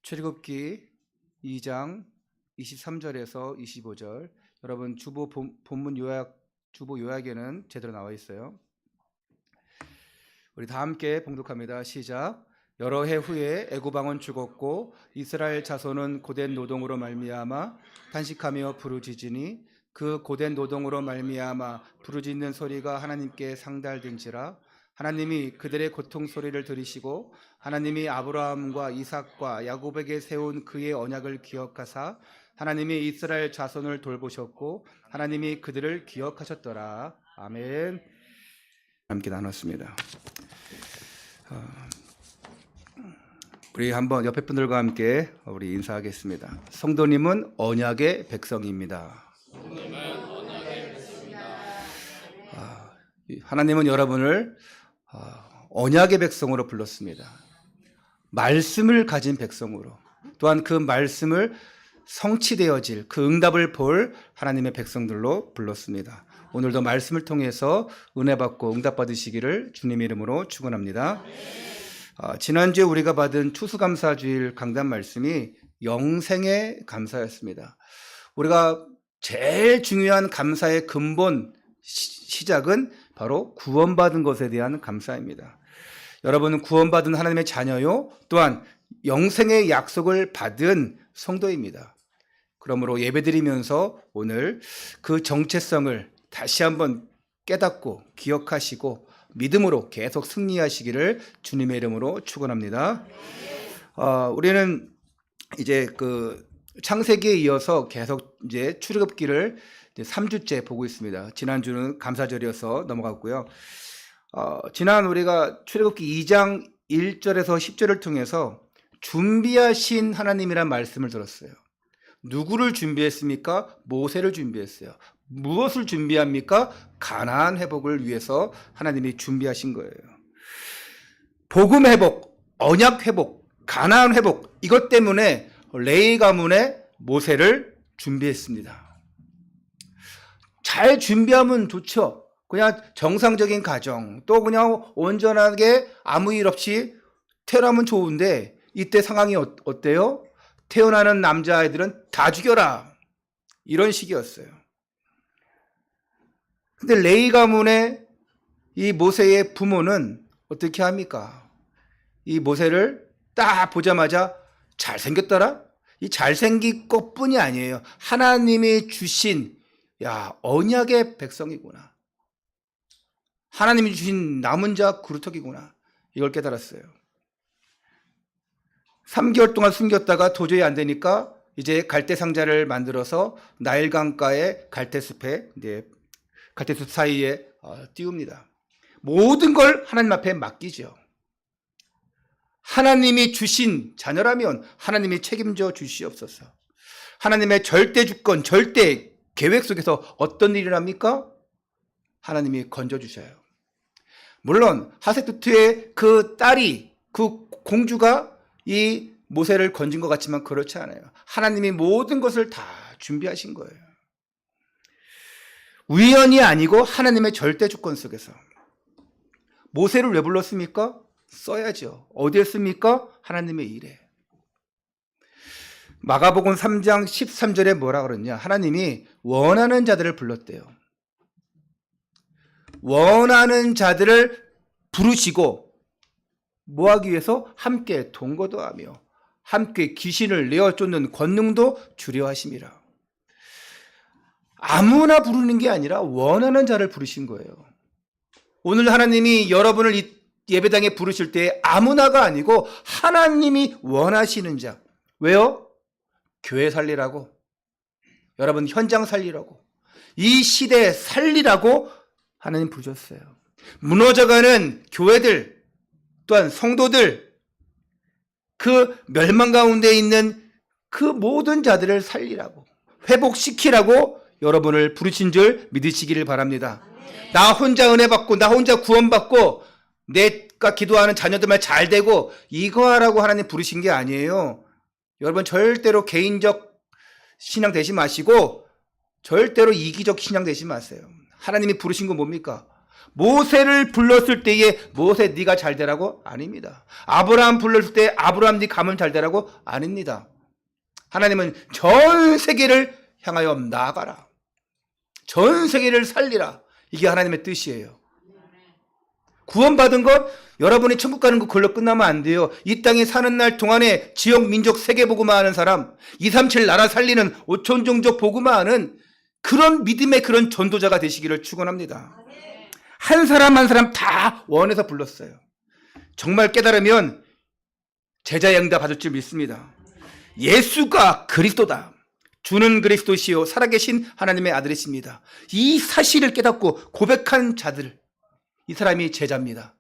출애굽기 2장 23절에서 25절. 여러분 본문 주보 요약에는 제대로 나와 있어요. 우리 다 함께 봉독합니다. 시작. 여러 해 후에 애굽 왕은 죽었고 이스라엘 자손은 고된 노동으로 말미암아 탄식하며 부르짖으니 그 고된 노동으로 말미암아 부르짖는 소리가 하나님께 상달된지라. 하나님이 그들의 고통 소리를 들으시고 하나님이 아브라함과 이삭과 야곱에게 세운 그의 언약을 기억하사 하나님이 이스라엘 자손을 돌보셨고 하나님이 그들을 기억하셨더라. 아멘. 함께 나눴습니다. 우리 한번 옆에 분들과 함께 우리 인사하겠습니다. 성도님은 언약의 백성입니다. 하나님은 여러분을 언약의 백성으로 불렀습니다. 말씀을 가진 백성으로, 또한 그 말씀을 성취되어질 그 응답을 볼 하나님의 백성들로 불렀습니다. 오늘도 말씀을 통해서 은혜 받고 응답 받으시기를 주님의 이름으로 축원합니다. 지난주에 우리가 받은 추수감사주일 강단 말씀이 영생의 감사였습니다. 우리가 제일 중요한 감사의 근본 시작은 바로 구원받은 것에 대한 감사입니다. 여러분은 구원받은 하나님의 자녀요, 또한 영생의 약속을 받은 성도입니다. 그러므로 예배드리면서 오늘 그 정체성을 다시 한번 깨닫고 기억하시고 믿음으로 계속 승리하시기를 주님의 이름으로 축원합니다. 우리는 이제 그 창세기에 이어서 계속 이제 출애굽기를 3주째 보고 있습니다. 지난주는 감사절이어서 넘어갔고요. 지난 우리가 출애굽기 2장 1절에서 10절을 통해서 준비하신 하나님이란 말씀을 들었어요. 누구를 준비했습니까? 모세를 준비했어요. 무엇을 준비합니까? 가나안 회복을 위해서 하나님이 준비하신 거예요. 복음 회복, 언약 회복, 가나안 회복, 이것 때문에 레위 가문에 모세를 준비했습니다. 잘 준비하면 좋죠. 그냥 정상적인 가정, 또 그냥 온전하게 아무 일 없이 태어나면 좋은데 이때 상황이 어때요? 태어나는 남자아이들은 다 죽여라, 이런 식이었어요. 근데 레위 가문의 이 모세의 부모는 어떻게 합니까? 이 모세를 딱 보자마자 잘생겼더라? 이 잘생긴 것뿐이 아니에요. 하나님이 주신 언약의 백성이구나. 하나님이 주신 남은 자 그루터기구나. 이걸 깨달았어요. 3개월 동안 숨겼다가 도저히 안 되니까 이제 갈대 상자를 만들어서 나일강가의 갈대숲에, 갈대숲 사이에 띄웁니다. 모든 걸 하나님 앞에 맡기죠. 하나님이 주신 자녀라면 하나님이 책임져 주시옵소서. 하나님의 절대 주권, 절대 계획 속에서 어떤 일을 합니까? 하나님이 건져주셔요. 물론 하세투트의 그 딸이, 그 공주가 이 모세를 건진 것 같지만 그렇지 않아요. 하나님이 모든 것을 다 준비하신 거예요. 우연이 아니고 하나님의 절대 주권 속에서. 모세를 왜 불렀습니까? 써야죠. 어디에 씁니까? 하나님의 일에. 마가복음 3장 13절에 뭐라 그러냐? 하나님이 원하는 자들을 불렀대요. 원하는 자들을 부르시고 뭐 하기 위해서? 함께 동거도 하며 함께 귀신을 내어 쫓는 권능도 주려 하심이라. 아무나 부르는 게 아니라 원하는 자를 부르신 거예요. 오늘 하나님이 여러분을 이 예배당에 부르실 때 아무나가 아니고 하나님이 원하시는 자. 왜요? 교회 살리라고, 여러분 현장 살리라고, 이 시대 살리라고 하나님 부르셨어요. 무너져가는 교회들, 또한 성도들, 그 멸망 가운데 있는 그 모든 자들을 살리라고, 회복시키라고 여러분을 부르신 줄 믿으시기를 바랍니다. 나 혼자 은혜 받고 나 혼자 구원받고 내가 기도하는 자녀들만 잘 되고 이거 하라고 하나님 부르신 게 아니에요. 여러분 절대로 개인적 신앙 되지 마시고 절대로 이기적 신앙 되지 마세요. 하나님이 부르신 건 뭡니까? 모세를 불렀을 때에 모세 네가 잘 되라고? 아닙니다. 아브라함 불렀을 때 아브라함 네 가면 잘 되라고? 아닙니다. 하나님은 전 세계를 향하여 나아가라. 전 세계를 살리라. 이게 하나님의 뜻이에요. 구원받은 것, 여러분이 천국 가는 거 그걸로 끝나면 안 돼요. 이 땅에 사는 날 동안에 지역, 민족, 세계 복음화 하는 사람, 237 나라 살리는 5천 종족 복음화 하는 그런 믿음의 그런 전도자가 되시기를 축원합니다. 한 사람 한 사람 다 원해서 불렀어요. 정말 깨달으면 제자의 응답 받을 줄 믿습니다. 예수가 그리스도다. 주는 그리스도시요 살아계신 하나님의 아들이십니다. 이 사실을 깨닫고 고백한 자들, 이 사람이 제자입니다.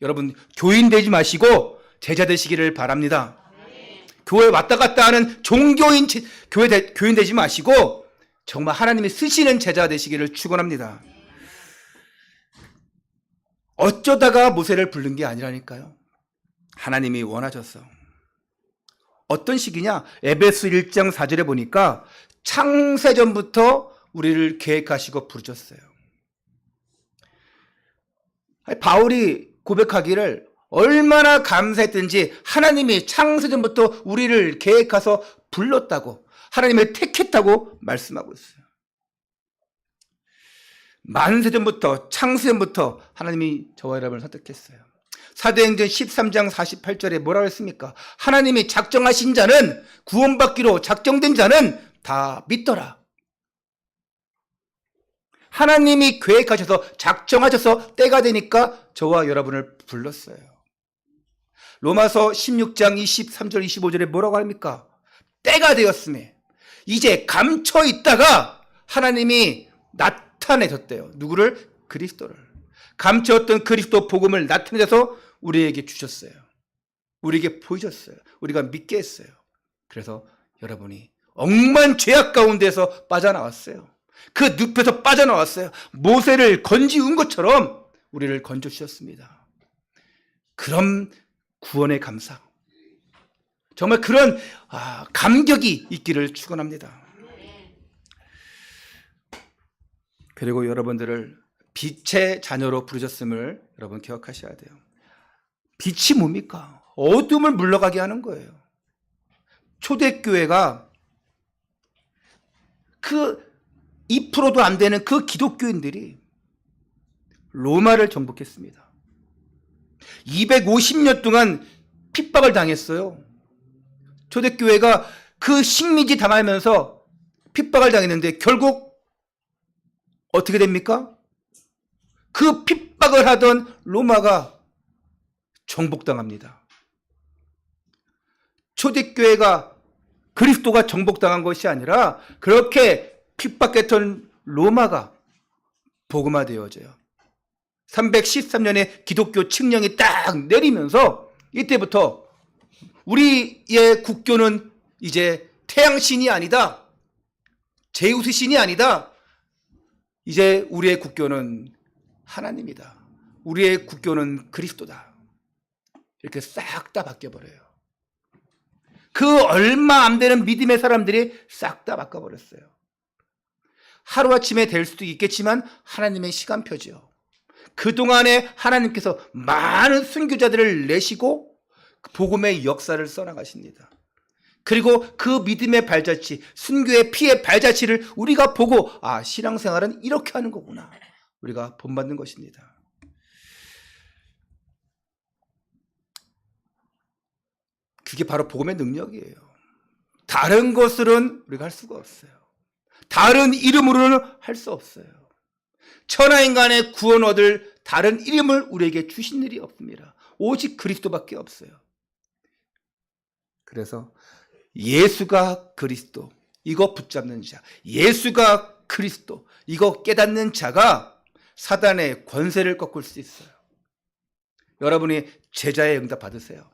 여러분 교인 되지 마시고 제자 되시기를 바랍니다. 교회 왔다 갔다 하는 종교인 교인 되지 마시고 정말 하나님이 쓰시는 제자 되시기를 축원합니다. 어쩌다가 모세를 부른 게 아니라니까요. 하나님이 원하셔서. 어떤 시기냐? 에베소 1장 4절에 보니까 창세전부터 우리를 계획하시고 부르셨어요. 바울이 고백하기를 얼마나 감사했든지 하나님이 창세전부터 우리를 계획해서 불렀다고, 하나님을 택했다고 말씀하고 있어요. 만세전부터, 창세전부터 하나님이 저와 여러분을 선택했어요. 사도행전 13장 48절에 뭐라고 했습니까? 하나님이 작정하신 자는, 구원받기로 작정된 자는 다 믿더라. 하나님이 계획하셔서 작정하셔서 때가 되니까 저와 여러분을 불렀어요. 로마서 16장 23절 25절에 뭐라고 합니까? 때가 되었음에 이제 감춰 있다가 하나님이 나타내셨대요. 누구를? 그리스도를. 감춰왔던 그리스도 복음을 나타내셔서 우리에게 주셨어요. 우리에게 보이셨어요. 우리가 믿게 했어요. 그래서 여러분이 억만 죄악 가운데서 빠져나왔어요. 그 늪에서 빠져나왔어요. 모세를 건지운 것처럼 우리를 건져주셨습니다. 그런 구원의 감사, 정말 그런 감격이 있기를 축원합니다. 그리고 여러분들을 빛의 자녀로 부르셨음을 여러분 기억하셔야 돼요. 빛이 뭡니까? 어둠을 물러가게 하는 거예요. 초대교회가 그 2%도 안 되는 그 기독교인들이 로마를 정복했습니다. 250년 동안 핍박을 당했어요. 초대교회가 그 식민지 당하면서 핍박을 당했는데 결국 어떻게 됩니까? 그 핍박을 하던 로마가 정복당합니다. 초대교회가 그리스도가 정복당한 것이 아니라 그렇게 핍박했던 로마가 복음화되어져요. 313년에 기독교 칙령이 딱 내리면서 이때부터 우리의 국교는 이제 태양신이 아니다, 제우스 신이 아니다. 이제 우리의 국교는 하나님이다. 우리의 국교는 그리스도다. 이렇게 싹 다 바뀌어버려요. 그 얼마 안 되는 믿음의 사람들이 싹 다 바꿔버렸어요. 하루아침에 될 수도 있겠지만 하나님의 시간표죠. 그동안에 하나님께서 많은 순교자들을 내시고 복음의 역사를 써나가십니다. 그리고 그 믿음의 발자취, 순교의 피의 발자취를 우리가 보고 신앙생활은 이렇게 하는 거구나, 우리가 본받는 것입니다. 그게 바로 복음의 능력이에요. 다른 것으로는 우리가 할 수가 없어요. 다른 이름으로는 할 수 없어요. 천하인간의 구원 얻을 다른 이름을 우리에게 주신 일이 없습니다. 오직 그리스도밖에 없어요. 그래서 예수가 그리스도, 이거 붙잡는 자, 예수가 그리스도, 이거 깨닫는 자가 사단의 권세를 꺾을 수 있어요. 여러분이 제자의 응답 받으세요.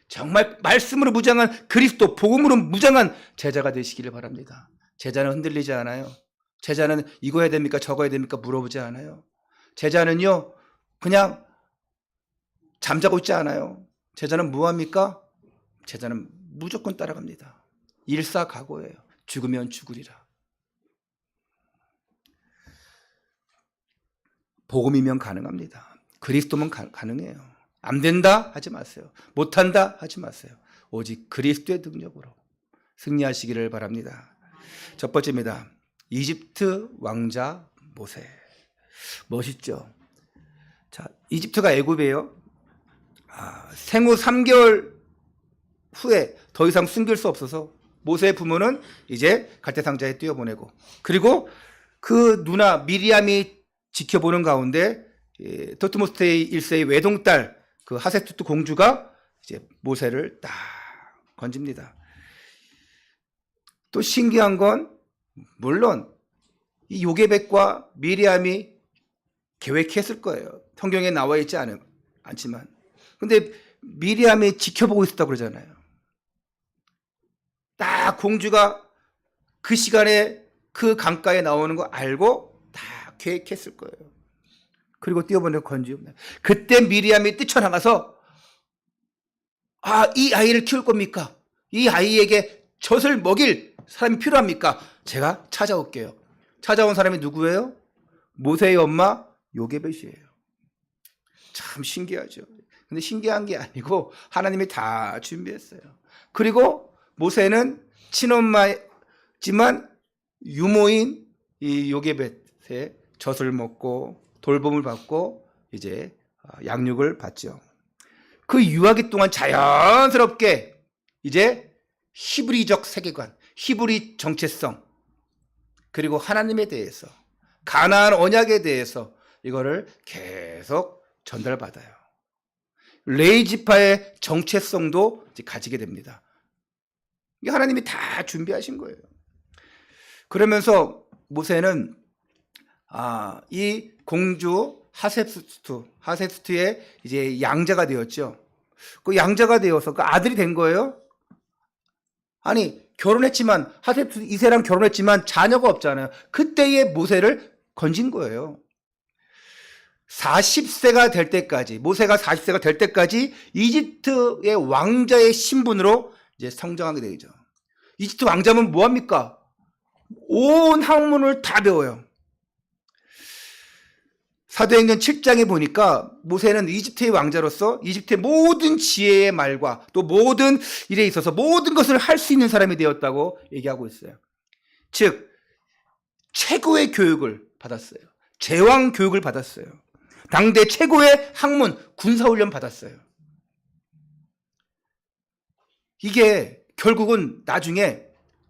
정말 말씀으로 무장한, 그리스도 복음으로 무장한 제자가 되시기를 바랍니다. 제자는 흔들리지 않아요. 제자는 이거 해야 됩니까 저거 해야 됩니까 물어보지 않아요. 제자는요 그냥 잠자고 있지 않아요. 제자는 뭐합니까? 제자는 무조건 따라갑니다. 일사각오예요. 죽으면 죽으리라. 복음이면 가능합니다. 그리스도면 가능해요. 안 된다 하지 마세요. 못한다 하지 마세요. 오직 그리스도의 능력으로 승리하시기를 바랍니다. 첫 번째입니다. 이집트 왕자 모세. 멋있죠? 자, 이집트가 애굽이에요. 생후 3개월 후에 더 이상 숨길 수 없어서 모세의 부모는 이제 갈대상자에 뛰어보내고, 그리고 그 누나 미리암이 지켜보는 가운데 토트모스 1세의 외동딸 그 하세투트 공주가 이제 모세를 딱 건집니다. 또 신기한 건 물론 이 요게벳과 미리암이 계획했을 거예요. 성경에 나와 있지 않지만. 근데 미리암이 지켜보고 있었다고 그러잖아요. 딱 공주가 그 시간에 그 강가에 나오는 거 알고 다 계획했을 거예요. 그리고 뛰어보내고 건지고. 그때 미리암이 뛰쳐나가서 이 아이를 키울 겁니까? 이 아이에게 젖을 먹일 사람이 필요합니까? 제가 찾아올게요. 찾아온 사람이 누구예요? 모세의 엄마 요게벳이에요. 참 신기하죠. 근데 신기한 게 아니고 하나님이 다 준비했어요. 그리고 모세는 친엄마지만 유모인 이 요게벳의 젖을 먹고 돌봄을 받고 이제 양육을 받죠. 그 유아기 동안 자연스럽게 이제 히브리적 세계관, 히브리 정체성, 그리고 하나님에 대해서, 가나안 언약에 대해서 이거를 계속 전달받아요. 레위 지파의 정체성도 이제 가지게 됩니다. 이게 하나님이 다 준비하신 거예요. 그러면서 모세는 이 공주 하세투트의 이제 양자가 되었죠. 그 양자가 되어서 그 아들이 된 거예요. 아니 결혼했지만 하세투트 2세랑 결혼했지만 자녀가 없잖아요. 그때의 모세를 건진 거예요. 40세가 될 때까지, 모세가 40세가 될 때까지 이집트의 왕자의 신분으로 이제 성장하게 되죠. 이집트 왕자면 뭐합니까? 온 학문을 다 배워요. 사도행전 7장에 보니까 모세는 이집트의 왕자로서 이집트의 모든 지혜의 말과 또 모든 일에 있어서 모든 것을 할 수 있는 사람이 되었다고 얘기하고 있어요. 즉 최고의 교육을 받았어요. 제왕 교육을 받았어요. 당대 최고의 학문, 군사훈련 받았어요. 이게 결국은 나중에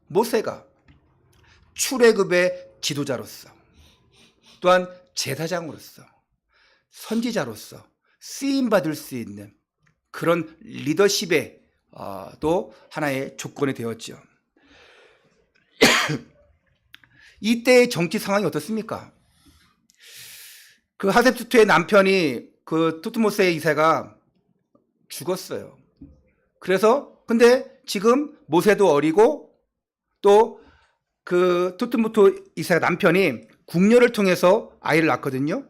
모세가 출애굽의 지도자로서, 또한 제사장으로서, 선지자로서 쓰임받을 수 있는 그런 리더십의 또 하나의 조건이 되었죠. 이때의 정치 상황이 어떻습니까? 그 하셉투트의 남편이 그 토트모스의 2세가 죽었어요. 그래서 근데 지금 모세도 어리고 또 그 토트모스 2세 남편이 궁녀를 통해서 아이를 낳거든요.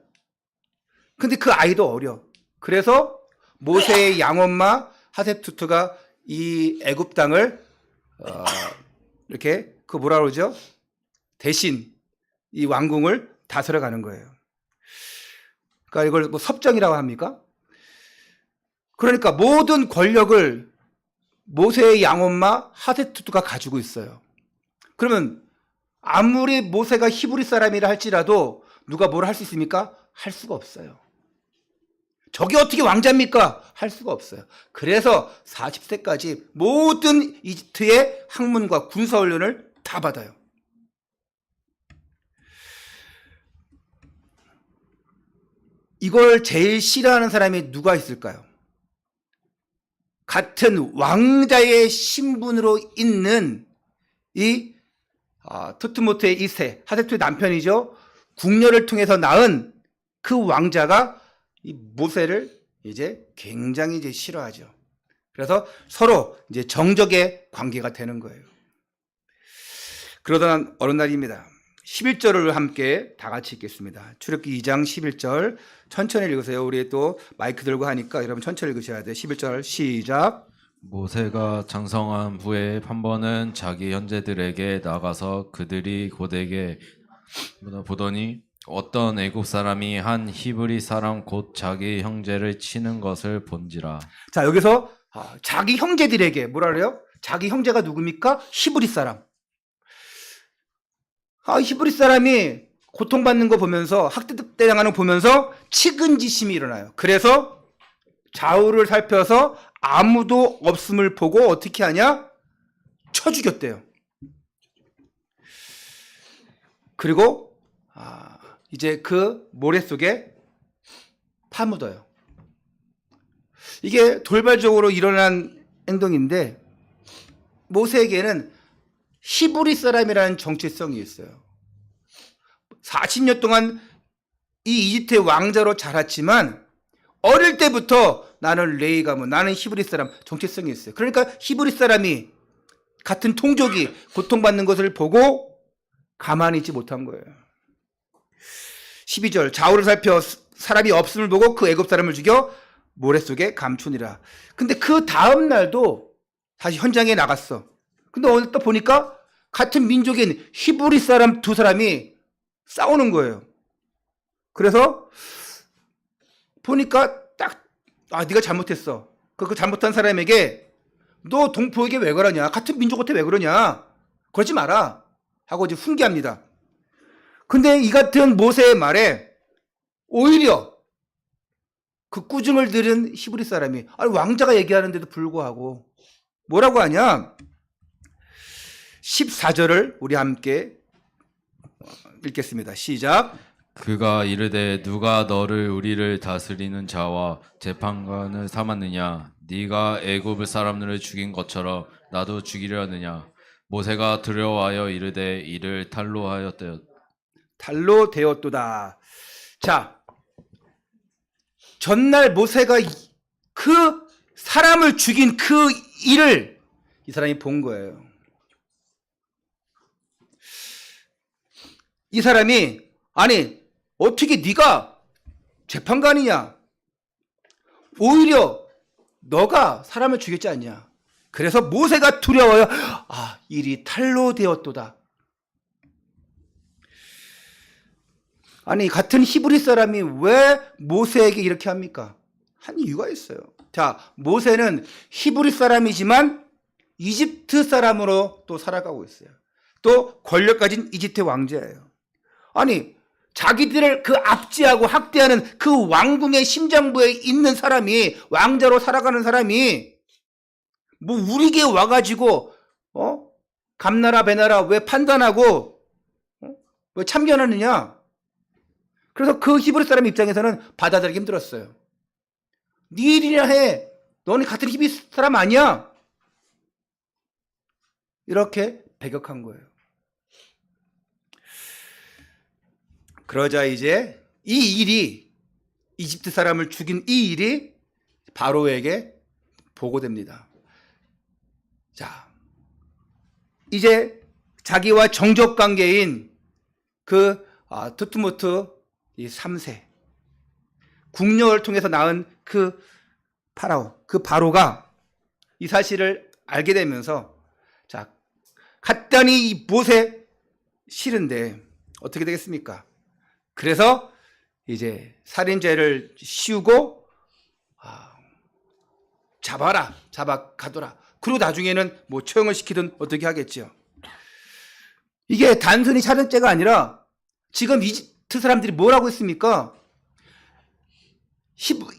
근데 그 아이도 어려. 그래서 모세의 양엄마 하셉투트가 이 애굽 땅을 이렇게 그 뭐라 그러죠? 대신 이 왕궁을 다스려 가는 거예요. 그러니까 이걸 뭐 섭정이라고 합니까? 그러니까 모든 권력을 모세의 양엄마 하셉투트가 가지고 있어요. 그러면 아무리 모세가 히브리 사람이라 할지라도 누가 뭘 할 수 있습니까? 할 수가 없어요. 저게 어떻게 왕자입니까? 할 수가 없어요. 그래서 40세까지 모든 이집트의 학문과 군사훈련을 다 받아요. 이걸 제일 싫어하는 사람이 누가 있을까요? 같은 왕자의 신분으로 있는 이 토트모스의 2세, 하셉투의 남편이죠. 궁녀를 통해서 낳은 그 왕자가 이 모세를 이제 굉장히 이제 싫어하죠. 그래서 서로 이제 정적의 관계가 되는 거예요. 그러던 어느 날입니다. 11절을 함께 다 같이 읽겠습니다. 출애굽기 2장 11절 천천히 읽으세요. 우리 또 마이크 들고 하니까 여러분 천천히 읽으셔야 돼요. 11절 시작. 모세가 장성한 후에 한 번은 자기 형제들에게 나가서 그들이 고되게 보더니 어떤 애굽 사람이 한 히브리 사람 곧 자기 형제를 치는 것을 본지라. 자, 여기서 자기 형제들에게 뭐라 그래요? 자기 형제가 누굽니까? 히브리 사람. 히브리 사람이 고통받는 거 보면서, 학대당하는 거 보면서 측은지심이 일어나요. 그래서 좌우를 살펴서 아무도 없음을 보고 어떻게 하냐? 쳐 죽였대요. 그리고 이제 그 모래 속에 파묻어요. 이게 돌발적으로 일어난 행동인데 모세에게는 히브리 사람이라는 정체성이 있어요. 40년 동안 이 이집트의 왕자로 자랐지만 어릴 때부터 나는 레위 가문, 나는 히브리 사람 정체성이 있어요. 그러니까 히브리 사람이 같은 통족이 고통받는 것을 보고 가만히 있지 못한 거예요. 12절 좌우를 살펴 사람이 없음을 보고 그 애굽 사람을 죽여 모래 속에 감추니라. 근데 그 다음 날도 다시 현장에 나갔어. 근데 어디 또 보니까 같은 민족인 히브리 사람 두 사람이 싸우는 거예요. 그래서 보니까 딱 네가 잘못했어. 그 잘못한 사람에게 너 동포에게 왜 그러냐? 같은 민족한테 왜 그러냐? 그러지 마라. 하고 이제 훈계합니다. 근데 이 같은 모세의 말에 오히려 그 꾸중을 들은 히브리 사람이 왕자가 얘기하는데도 불구하고 뭐라고 하냐? 14절을 우리 함께 읽겠습니다. 시작. 그가 이르되 누가 너를 우리를 다스리는 자와 재판관을 삼았느냐? 네가 애굽 사람들을 죽인 것처럼 나도 죽이려느냐? 모세가 두려워하여 이르되 이를 달로 되었도다. 자, 전날 모세가 그 사람을 죽인 그 일을 이 사람이 본 거예요. 이 사람이 어떻게 네가 재판관이냐? 오히려 너가 사람을 죽였지 않냐? 그래서 모세가 두려워요. 일이 탈로 되었도다. 같은 히브리 사람이 왜 모세에게 이렇게 합니까? 한 이유가 있어요. 자, 모세는 히브리 사람이지만 이집트 사람으로 또 살아가고 있어요. 또 권력 가진 이집트 왕자예요. 자기들을 그 압제하고 학대하는 그 왕궁의 심장부에 있는 사람이, 왕자로 살아가는 사람이 우리에게 와가지고 감나라 배나라 왜 판단하고 왜 참견하느냐? 그래서 그 히브리 사람 입장에서는 받아들이기 힘들었어요. 네 일이나 해. 너는 같은 히브리 사람 아니야? 이렇게 배격한 거예요. 그러자 이제 이 일이, 이집트 사람을 죽인 이 일이 바로에게 보고됩니다. 자, 이제 자기와 정적 관계인 그 투트모트 이 3세 궁녀를 통해서 낳은 그 파라오, 그 바로가 이 사실을 알게 되면서 자, 갔더니 이 모세 싫은데 어떻게 되겠습니까? 그래서 이제 살인죄를 씌우고 잡아 가둬라. 그리고 나중에는 처형을 시키든 어떻게 하겠죠. 이게 단순히 살인죄가 아니라 지금 이집트 사람들이 뭐라고 했습니까?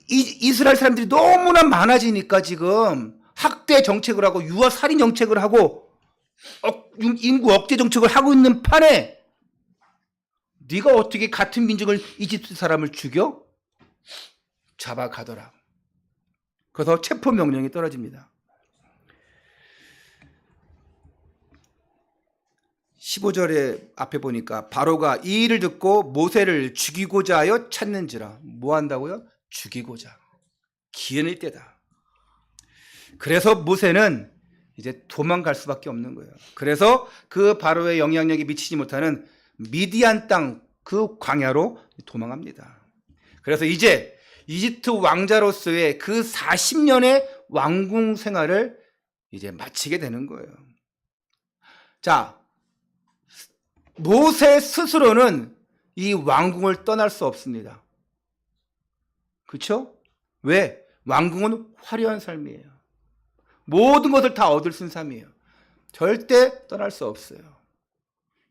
이스라엘 사람들이 너무나 많아지니까 지금 학대 정책을 하고 유아 살인 정책을 하고 인구 억제 정책을 하고 있는 판에 네가 어떻게 같은 민족을 이집트 사람을 죽여? 잡아 가더라. 그래서 체포 명령이 떨어집니다. 15절에 앞에 보니까 바로가 이 일을 듣고 모세를 죽이고자 하여 찾는지라. 뭐 한다고요? 죽이고자. 기은일 때다. 그래서 모세는 이제 도망갈 수밖에 없는 거예요. 그래서 그 바로의 영향력이 미치지 못하는 미디안 땅 그 광야로 도망합니다. 그래서 이제 이집트 왕자로서의 그 40년의 왕궁 생활을 이제 마치게 되는 거예요. 자, 모세 스스로는 이 왕궁을 떠날 수 없습니다. 그렇죠? 왜? 왕궁은 화려한 삶이에요. 모든 것을 다 얻을 수 있는 삶이에요. 절대 떠날 수 없어요.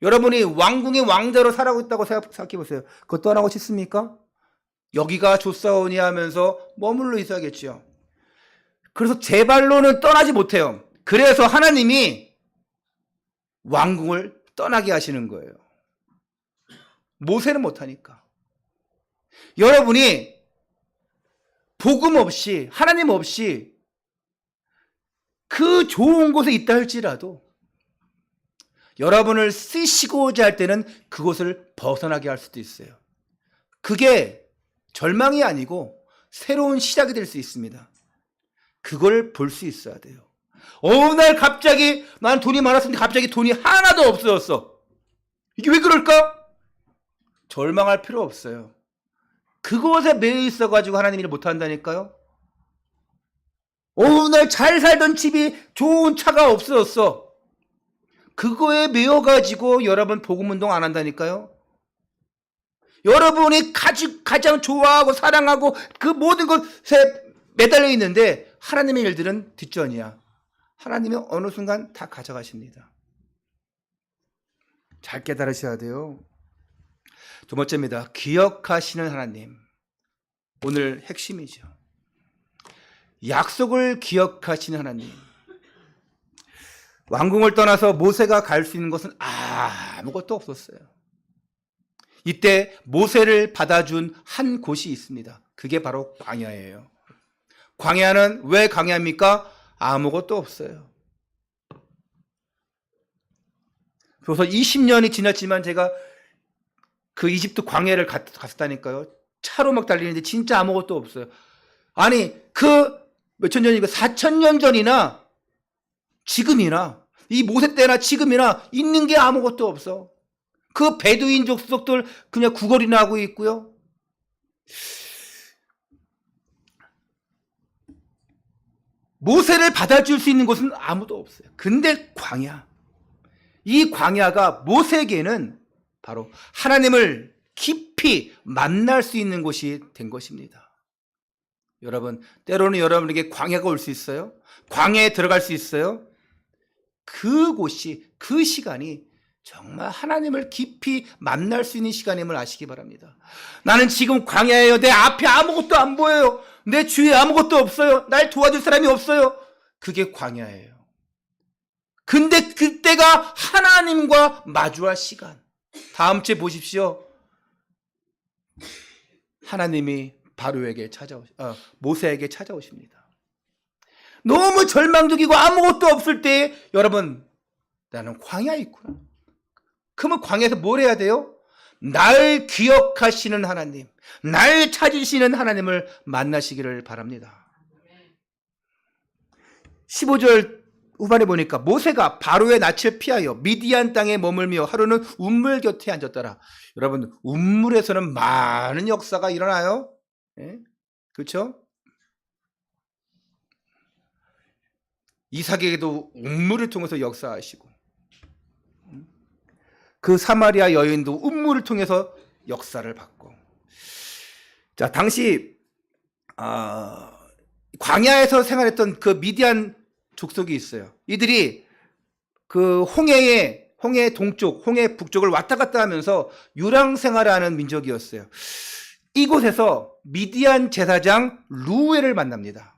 여러분이 왕궁의 왕자로 살아가고 있다고 생각해 보세요. 그거 떠나고 싶습니까? 여기가 좋사오니 하면서 머물러 있어야겠죠. 그래서 제 발로는 떠나지 못해요. 그래서 하나님이 왕궁을 떠나게 하시는 거예요. 모세는 못하니까. 여러분이 복음 없이, 하나님 없이 그 좋은 곳에 있다 할지라도 여러분을 쓰시고자 할 때는 그곳을 벗어나게 할 수도 있어요. 그게 절망이 아니고 새로운 시작이 될 수 있습니다. 그걸 볼 수 있어야 돼요. 어느 날 갑자기 난 돈이 많았는데 갑자기 돈이 하나도 없어졌어. 이게 왜 그럴까? 절망할 필요 없어요. 그곳에 매여 있어가지고 하나님 일을 못한다니까요. 어느 날 잘 살던 집이 좋은 차가 없어졌어. 그거에 매여가지고 여러분 복음운동 안 한다니까요. 여러분이 가장 좋아하고 사랑하고 그 모든 것에 매달려 있는데 하나님의 일들은 뒷전이야. 하나님이 어느 순간 다 가져가십니다. 잘 깨달으셔야 돼요. 두 번째입니다. 기억하시는 하나님. 오늘 핵심이죠. 약속을 기억하시는 하나님. 왕궁을 떠나서 모세가 갈 수 있는 것은 아무것도 없었어요. 이때 모세를 받아준 한 곳이 있습니다. 그게 바로 광야예요. 광야는 왜 광야입니까? 아무것도 없어요. 그래서 20년이 지났지만 제가 그 이집트 광야를 갔었다니까요. 차로 막 달리는데 진짜 아무것도 없어요. 아니 그 몇천 년이고 4,000년 전이나 지금이나 이 모세 때나 지금이나 있는 게 아무것도 없어. 그 베두인 족속들 그냥 구걸이나 하고 있고요. 모세를 받아줄 수 있는 곳은 아무도 없어요. 근데 광야. 이 광야가 모세에게는 바로 하나님을 깊이 만날 수 있는 곳이 된 것입니다. 여러분, 때로는 여러분에게 광야가 올 수 있어요. 광야에 들어갈 수 있어요. 그곳이, 그 시간이 정말 하나님을 깊이 만날 수 있는 시간임을 아시기 바랍니다. 나는 지금 광야예요. 내 앞에 아무것도 안 보여요. 내 주위에 아무것도 없어요. 날 도와줄 사람이 없어요. 그게 광야예요. 근데 그때가 하나님과 마주할 시간. 다음 주에 보십시오. 하나님이 모세에게 찾아오십니다. 너무 절망적이고 아무것도 없을 때 여러분, 나는 광야에 있구나. 그러면 광야에서 뭘 해야 돼요? 날 기억하시는 하나님, 날 찾으시는 하나님을 만나시기를 바랍니다. 15절 후반에 보니까 모세가 바로의 낯을 피하여 미디안 땅에 머물며 하루는 운물 곁에 앉았더라. 여러분, 운물에서는 많은 역사가 일어나요. 예? 그렇죠? 이삭에게도 운물을 통해서 역사하시고 그 사마리아 여인도 운물을 통해서 역사를 받고. 자, 당시 광야에서 생활했던 그 미디안 족속이 있어요. 이들이 그 홍해 동쪽, 홍해 북쪽을 왔다 갔다 하면서 유랑 생활하는 민족이었어요. 이곳에서 미디안 제사장 루엘을 만납니다.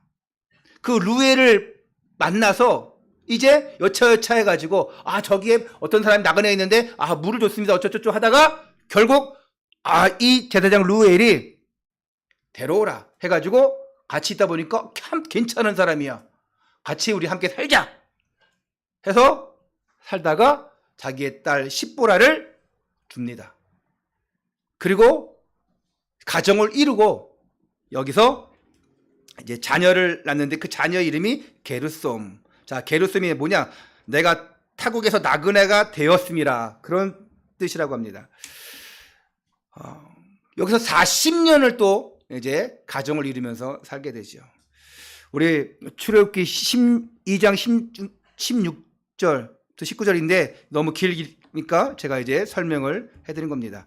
그 루엘을 만나서 이제 여차여차 해가지고 저기에 어떤 사람이 나그네 있는데 물을 줬습니다. 어쩌저쩌 하다가 결국 이 제사장 루엘이 데려오라 해가지고 같이 있다 보니까 참 괜찮은 사람이야. 같이 우리 함께 살자 해서 살다가 자기의 딸 십보라를 줍니다. 그리고 가정을 이루고 여기서 이제 자녀를 낳는데 그 자녀 이름이 게르솜. 자, 게르솜이 뭐냐? 내가 타국에서 나그네가 되었음이라, 그런 뜻이라고 합니다. 여기서 40년을 또 이제 가정을 이루면서 살게 되죠. 우리 출애굽기 12장 16절부터 19절인데 너무 그러니까 제가 이제 설명을 해드린 겁니다.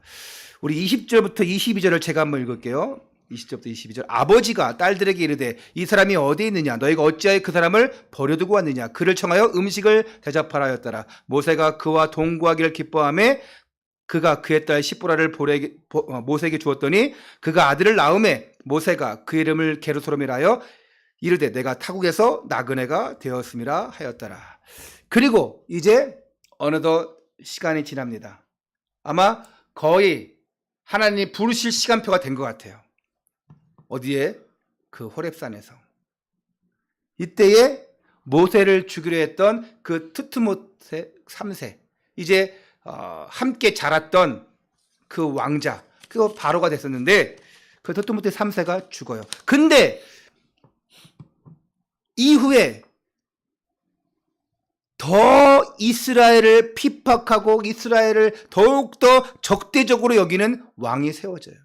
우리 20절부터 22절을 제가 한번 읽을게요. 20절부터 22절. 아버지가 딸들에게 이르되 이 사람이 어디에 있느냐 너희가 어찌하여 그 사람을 버려두고 왔느냐 그를 청하여 음식을 대접하라 하였더라. 모세가 그와 동거하기를 기뻐하며 그가 그의 딸 시보라를 모세에게 주었더니 그가 아들을 낳음에 모세가 그 이름을 게르소롬이라 하여 이르되 내가 타국에서 나그네가 되었음이라 하였더라. 그리고 이제 어느덧 시간이 지납니다. 아마 거의 하나님이 부르실 시간표가 된 것 같아요. 어디에? 그 호렙산에서. 이때에 모세를 죽이려 했던 그 트트모세 3세, 이제 함께 자랐던 그 왕자, 그거 바로가 됐었는데 그 트트모세 3세가 죽어요. 근데 이후에 더 이스라엘을 핍박하고 이스라엘을 더욱더 적대적으로 여기는 왕이 세워져요.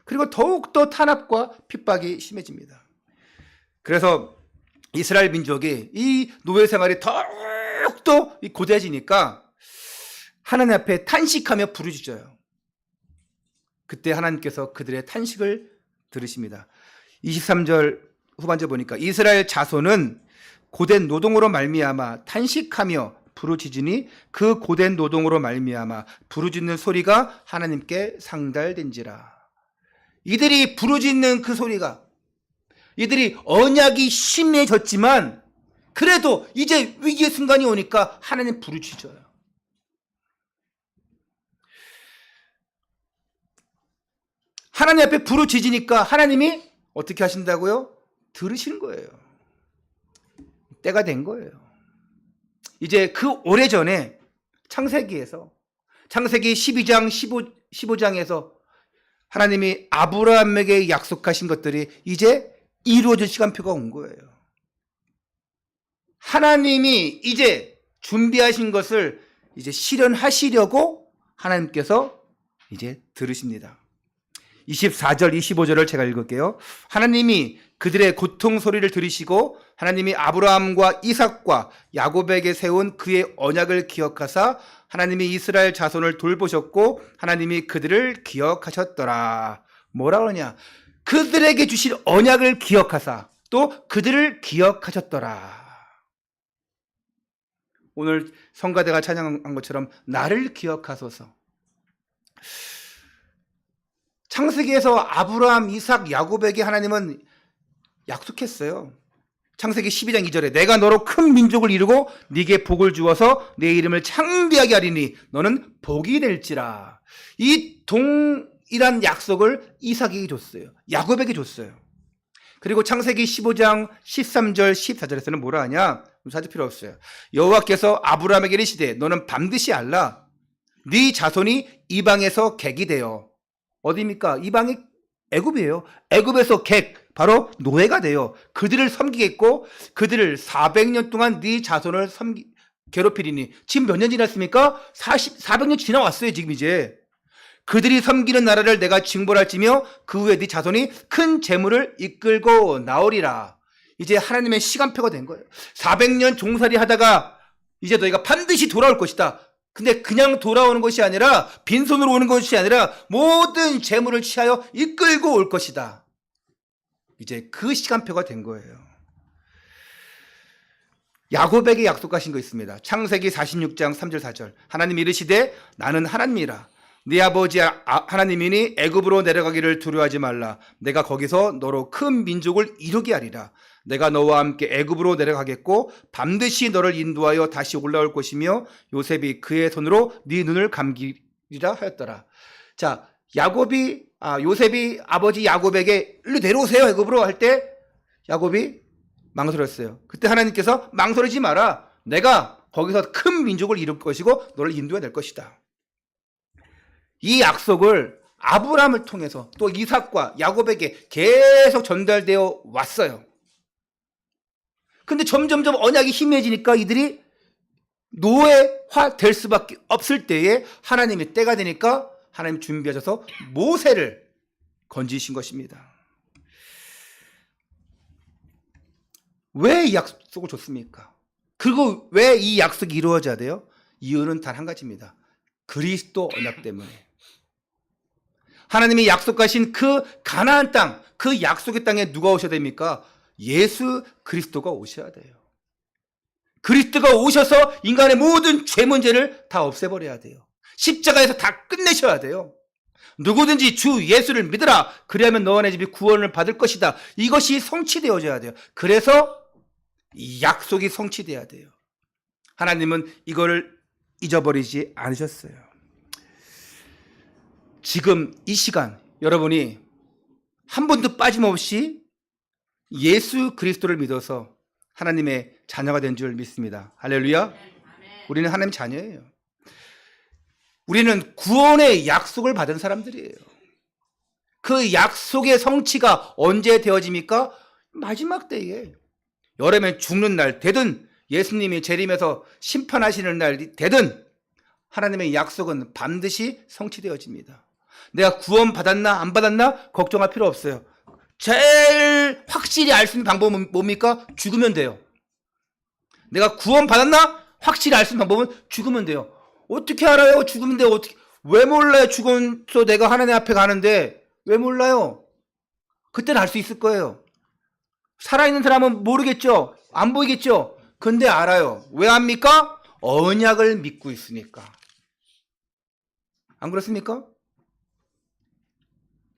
그리고 더욱더 탄압과 핍박이 심해집니다. 그래서 이스라엘 민족이 이 노예 생활이 더욱더 고대해지니까 하나님 앞에 탄식하며 부르짖어요. 그때 하나님께서 그들의 탄식을 들으십니다. 23절 후반절 보니까 이스라엘 자손은 고된 노동으로 말미암아 탄식하며 부르짖으니 그 고된 노동으로 말미암아 부르짖는 소리가 하나님께 상달된지라. 이들이 부르짖는 그 소리가, 이들이 언약이 심해졌지만 그래도 이제 위기의 순간이 오니까 하나님 부르짖어요. 하나님 앞에 부르짖으니까 하나님이 어떻게 하신다고요? 들으시는 거예요. 때가 된 거예요. 이제 그 오래전에 창세기에서, 창세기 12장 15장에서 하나님이 아브라함에게 약속하신 것들이 이제 이루어질 시간표가 온 거예요. 하나님이 이제 준비하신 것을 이제 실현하시려고 하나님께서 이제 들으십니다. 24절, 25절을 제가 읽을게요. 하나님이 그들의 고통 소리를 들으시고 하나님이 아브라함과 이삭과 야곱에게 세운 그의 언약을 기억하사 하나님이 이스라엘 자손을 돌보셨고 하나님이 그들을 기억하셨더라. 뭐라 그러냐? 그들에게 주신 언약을 기억하사 또 그들을 기억하셨더라. 오늘 성가대가 찬양한 것처럼 나를 기억하소서. 창세기에서 아브라함, 이삭, 야곱에게 하나님은 약속했어요. 창세기 12장 2절에 내가 너로 큰 민족을 이루고 네게 복을 주어서 내 이름을 창대하게 하리니 너는 복이 될지라. 이 동일한 약속을 이삭에게 줬어요. 야곱에게 줬어요. 그리고 창세기 15장 13절 14절에서는 뭐라 하냐? 찾을 필요 없어요. 여호와께서 아브라함에게 이르시되 너는 반드시 알라. 네 자손이 이방에서 객이 되어, 어디입니까? 이방이 애굽이에요. 애굽에서 객, 바로 노예가 되어 그들을 섬기겠고 그들을 400년 동안 네 자손을 괴롭히리니. 지금 몇 년 지났습니까? 400년 지나왔어요. 지금 이제 그들이 섬기는 나라를 내가 징벌할지며 그 후에 네 자손이 큰 재물을 이끌고 나오리라. 이제 하나님의 시간표가 된 거예요. 400년 종살이 하다가 이제 너희가 반드시 돌아올 것이다. 근데 그냥 돌아오는 것이 아니라, 빈손으로 오는 것이 아니라 모든 재물을 취하여 이끌고 올 것이다. 이제 그 시간표가 된 거예요. 야곱에게 약속하신 거 있습니다. 창세기 46장 3절 4절. 하나님 이르시되 나는 하나님이라. 네 아버지 하나님이니 애굽으로 내려가기를 두려워하지 말라. 내가 거기서 너로 큰 민족을 이루게 하리라. 내가 너와 함께 애굽으로 내려가겠고 반드시 너를 인도하여 다시 올라올 것이며 요셉이 그의 손으로 네 눈을 감기리라 하였더라. 자, 요셉이 아버지 야곱에게 일로 내려오세요 애굽으로 할 때 야곱이 망설였어요. 그때 하나님께서 망설이지 마라. 내가 거기서 큰 민족을 이룰 것이고 너를 인도해야 될 것이다. 이 약속을 아브라함을 통해서 또 이삭과 야곱에게 계속 전달되어 왔어요. 근데 점점점 언약이 희미해지니까 이들이 노예화 될 수밖에 없을 때에 하나님의 때가 되니까 하나님 준비하셔서 모세를 건지신 것입니다. 왜 이 약속을 줬습니까? 그리고 왜 이 약속이 이루어져야 돼요? 이유는 단 한 가지입니다. 그리스도 언약 때문에. 하나님이 약속하신 그 가나안 땅, 그 약속의 땅에 누가 오셔야 됩니까? 예수 그리스도가 오셔야 돼요. 그리스도가 오셔서 인간의 모든 죄 문제를 다 없애버려야 돼요. 십자가에서 다 끝내셔야 돼요. 누구든지 주 예수를 믿으라. 그리하면 너와 내 집이 구원을 받을 것이다. 이것이 성취되어져야 돼요. 그래서 이 약속이 성취돼야 돼요. 하나님은 이거를 잊어버리지 않으셨어요. 지금 이 시간 여러분이 한 번도 빠짐없이 예수 그리스도를 믿어서 하나님의 자녀가 된 줄 믿습니다. 할렐루야. 우리는 하나님 자녀예요. 우리는 구원의 약속을 받은 사람들이에요. 그 약속의 성취가 언제 되어집니까? 마지막 때에. 여러분 죽는 날 되든 예수님이 재림해서 심판하시는 날이 되든 하나님의 약속은 반드시 성취되어집니다. 내가 구원 받았나 안 받았나 걱정할 필요 없어요. 제일 확실히 알 수 있는 방법은 뭡니까? 죽으면 돼요. 내가 구원 받았나? 확실히 알 수 있는 방법은 죽으면 돼요. 어떻게 알아요? 죽으면 돼요. 어떻게? 왜 몰라요? 죽어서 내가 하나님 앞에 가는데 왜 몰라요? 그때는 알 수 있을 거예요. 살아있는 사람은 모르겠죠? 안 보이겠죠? 근데 알아요. 왜 압니까? 언약을 믿고 있으니까. 안 그렇습니까?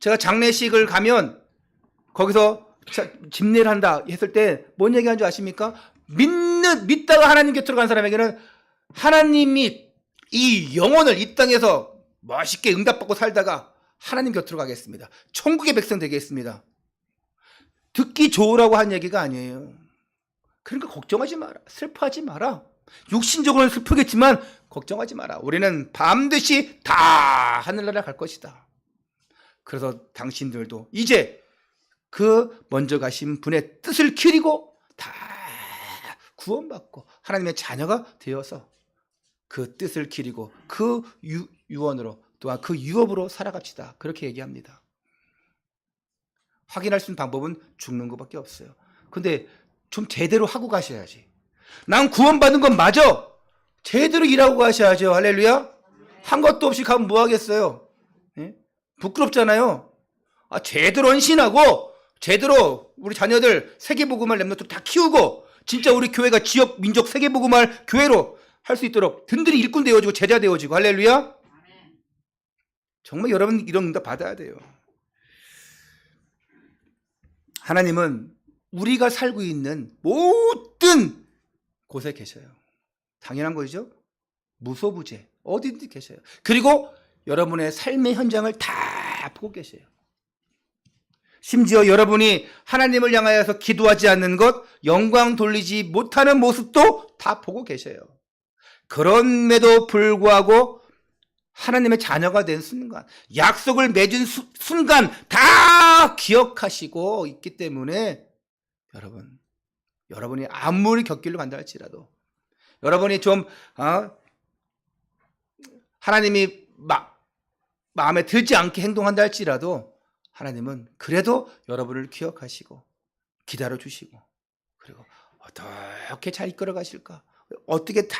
제가 장례식을 가면 거기서 집례를 한다 했을 때 뭔 얘기하는 줄 아십니까? 믿다가 하나님 곁으로 간 사람에게는 하나님이 이 영혼을 이 땅에서 멋있게 응답받고 살다가 하나님 곁으로 가겠습니다. 천국의 백성 되겠습니다. 듣기 좋으라고 한 얘기가 아니에요. 그러니까 걱정하지 마라. 슬퍼하지 마라. 육신적으로는 슬프겠지만 걱정하지 마라. 우리는 반드시 다 하늘나라 갈 것이다. 그래서 당신들도 이제 그 먼저 가신 분의 뜻을 기리고 다 구원받고 하나님의 자녀가 되어서 그 뜻을 기리고 그 유언으로 또한 그 유업으로 살아갑시다. 그렇게 얘기합니다. 확인할 수 있는 방법은 죽는 것밖에 없어요. 근데 좀 제대로 하고 가셔야지. 난 구원받은 건 맞아. 제대로 일하고 가셔야죠. 할렐루야. 한 것도 없이 가면 뭐 하겠어요? 예? 부끄럽잖아요. 제대로 헌신하고 제대로 우리 자녀들 세계복음할 렘넌트 다 키우고 진짜 우리 교회가 지역 민족 세계복음할 교회로 할 수 있도록 든든히 일꾼 되어지고 제자 되어지고 할렐루야. 정말 여러분 이런 응답 받아야 돼요. 하나님은 우리가 살고 있는 모든 곳에 계셔요. 당연한 거죠. 무소부재 어디든지 계셔요. 그리고 여러분의 삶의 현장을 다 보고 계셔요. 심지어 여러분이 하나님을 향하여서 기도하지 않는 것, 영광 돌리지 못하는 모습도 다 보고 계셔요. 그럼에도 불구하고 하나님의 자녀가 된 순간, 약속을 맺은 순간 다 기억하시고 있기 때문에 여러분이 아무리 곁길로 간다 할지라도 여러분이 좀 하나님이 마음에 들지 않게 행동한다 할지라도 하나님은 그래도 여러분을 기억하시고 기다려주시고 그리고 어떻게 잘 이끌어 가실까? 어떻게 다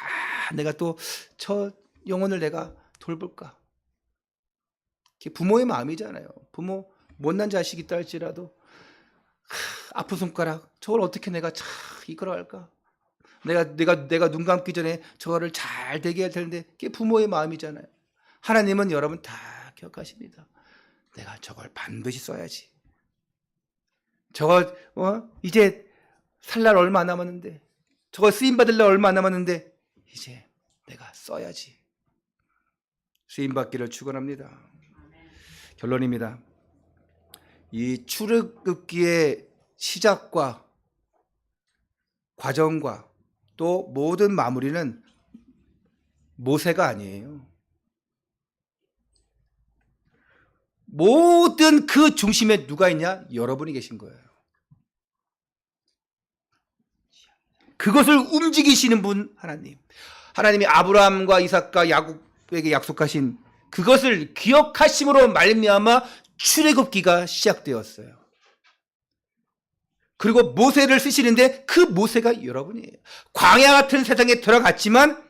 내가 또 저 영혼을 내가 돌볼까? 부모의 마음이잖아요. 부모 못난 자식 있다 할지라도 아픈 손가락 저걸 어떻게 내가 잘 이끌어갈까? 내가 눈 감기 전에 저거를 잘 되게 해야 되는데 그게 부모의 마음이잖아요. 하나님은 여러분 다 기억하십니다. 내가 저걸 반드시 써야지. 저거 이제 살 날 얼마 안 남았는데 저거 쓰임받을 날 얼마 안 남았는데 이제 내가 써야지. 쓰임받기를 축원합니다. 결론입니다. 이 출애굽기의 시작과 과정과 또 모든 마무리는 모세가 아니에요. 모든 그 중심에 누가 있냐? 여러분이 계신 거예요. 그것을 움직이시는 분 하나님. 하나님이 아브라함과 이삭과 야곱에게 약속하신 그것을 기억하심으로 말미암아 출애굽기가 시작되었어요. 그리고 모세를 쓰시는데 그 모세가 여러분이에요. 광야 같은 세상에 들어갔지만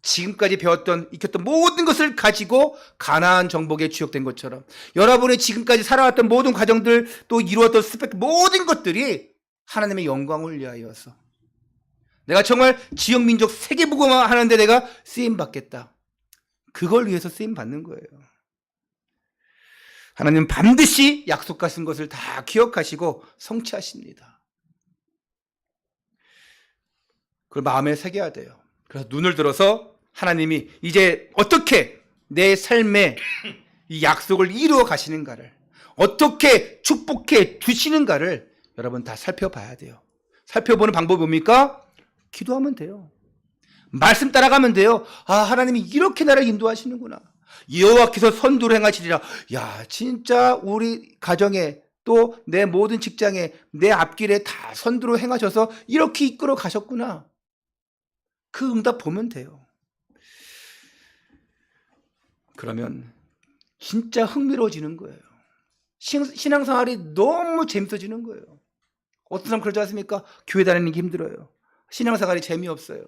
지금까지 배웠던 익혔던 모든 것을 가지고 가나안 정복에 주역된 것처럼 여러분의 지금까지 살아왔던 모든 과정들 또 이루었던 스펙 모든 것들이 하나님의 영광을 위하여서 내가 정말 지역민족 세계복음화 하는데 내가 쓰임받겠다. 그걸 위해서 쓰임받는 거예요. 하나님은 반드시 약속하신 것을 다 기억하시고 성취하십니다. 그걸 마음에 새겨야 돼요. 그래서 눈을 들어서 하나님이 이제 어떻게 내 삶에 이 약속을 이루어 가시는가를, 어떻게 축복해 주시는가를 여러분 다 살펴봐야 돼요. 살펴보는 방법이 뭡니까? 기도하면 돼요. 말씀 따라가면 돼요. 아, 하나님이 이렇게 나를 인도하시는구나. 여호와께서 선두로 행하시리라. 야, 진짜 우리 가정에 또 내 모든 직장에 내 앞길에 다 선두로 행하셔서 이렇게 이끌어 가셨구나. 그 응답 보면 돼요. 그러면 진짜 흥미로워지는 거예요. 신앙생활이 너무 재밌어지는 거예요. 어떤 사람 그러지 않습니까? 교회 다니는 게 힘들어요. 신앙생활이 재미없어요.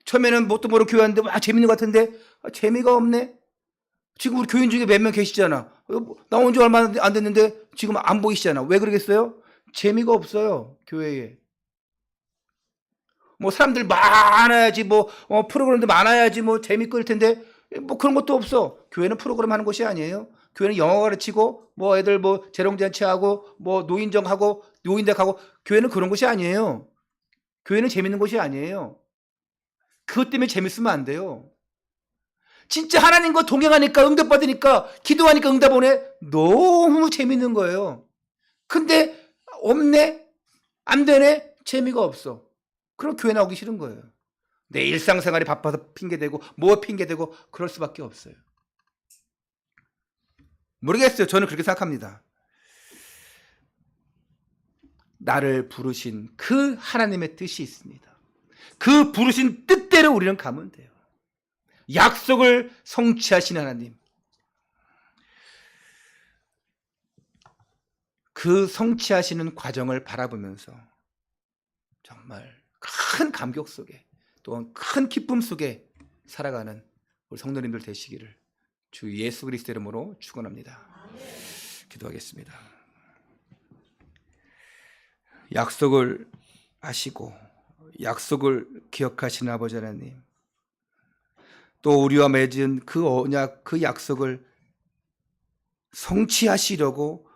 처음에는 뭣도 모르고 교회 왔는데 와 재밌는 것 같은데 재미가 없네. 지금 우리 교인 중에 몇 명 계시잖아. 나온 지 얼마 안 됐는데 지금 안 보이시잖아. 왜 그러겠어요? 재미가 없어요. 교회에. 뭐 사람들 많아야지 뭐 프로그램도 많아야지 뭐 재밌고 일 텐데 뭐 그런 것도 없어. 교회는 프로그램 하는 곳이 아니에요. 교회는 영어 가르치고 뭐 애들 뭐 재롱잔치하고 뭐 노인정하고 노인댁하고 교회는 그런 곳이 아니에요. 교회는 재밌는 곳이 아니에요. 그것 때문에 재밌으면 안 돼요. 진짜 하나님과 동행하니까 응답받으니까 기도하니까 응답 오네. 너무 재밌는 거예요. 근데 없네? 안 되네? 재미가 없어. 그럼 교회 나오기 싫은 거예요. 내 일상생활이 바빠서 핑계대고 뭐 핑계대고 그럴 수밖에 없어요. 모르겠어요. 저는 그렇게 생각합니다. 나를 부르신 그 하나님의 뜻이 있습니다. 그 부르신 뜻대로 우리는 가면 돼요. 약속을 성취하신 하나님. 그 성취하시는 과정을 바라보면서 정말 큰 감격 속에 또한 큰 기쁨 속에 살아가는 우리 성도님들 되시기를 주 예수 그리스도 이름으로 축원합니다. 기도하겠습니다. 약속을 하시고 약속을 기억하시는 아버지 하나님, 또 우리와 맺은 그 언약, 그 약속을 성취하시려고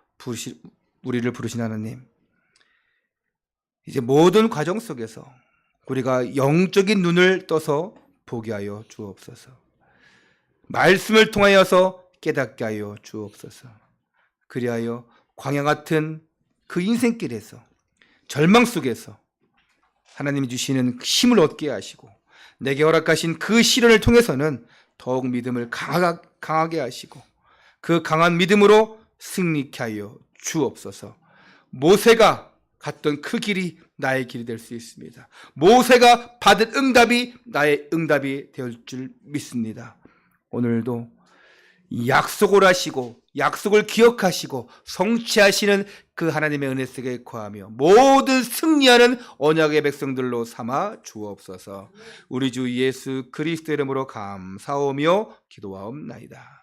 우리를 부르신 하나님, 이제 모든 과정 속에서 우리가 영적인 눈을 떠서 보게 하여 주옵소서. 말씀을 통하여서 깨닫게 하여 주옵소서. 그리하여 광야 같은 그 인생길에서 절망 속에서 하나님이 주시는 힘을 얻게 하시고 내게 허락하신 그 시련을 통해서는 더욱 믿음을 강하게 하시고 그 강한 믿음으로 승리케 하여 주옵소서. 모세가 갔던 그 길이 나의 길이 될 수 있습니다. 모세가 받은 응답이 나의 응답이 될 줄 믿습니다. 오늘도 약속을 하시고 약속을 기억하시고 성취하시는 그 하나님의 은혜 속에 거하며 모든 승리하는 언약의 백성들로 삼아 주옵소서. 우리 주 예수 그리스도 이름으로 감사하며 기도하옵나이다.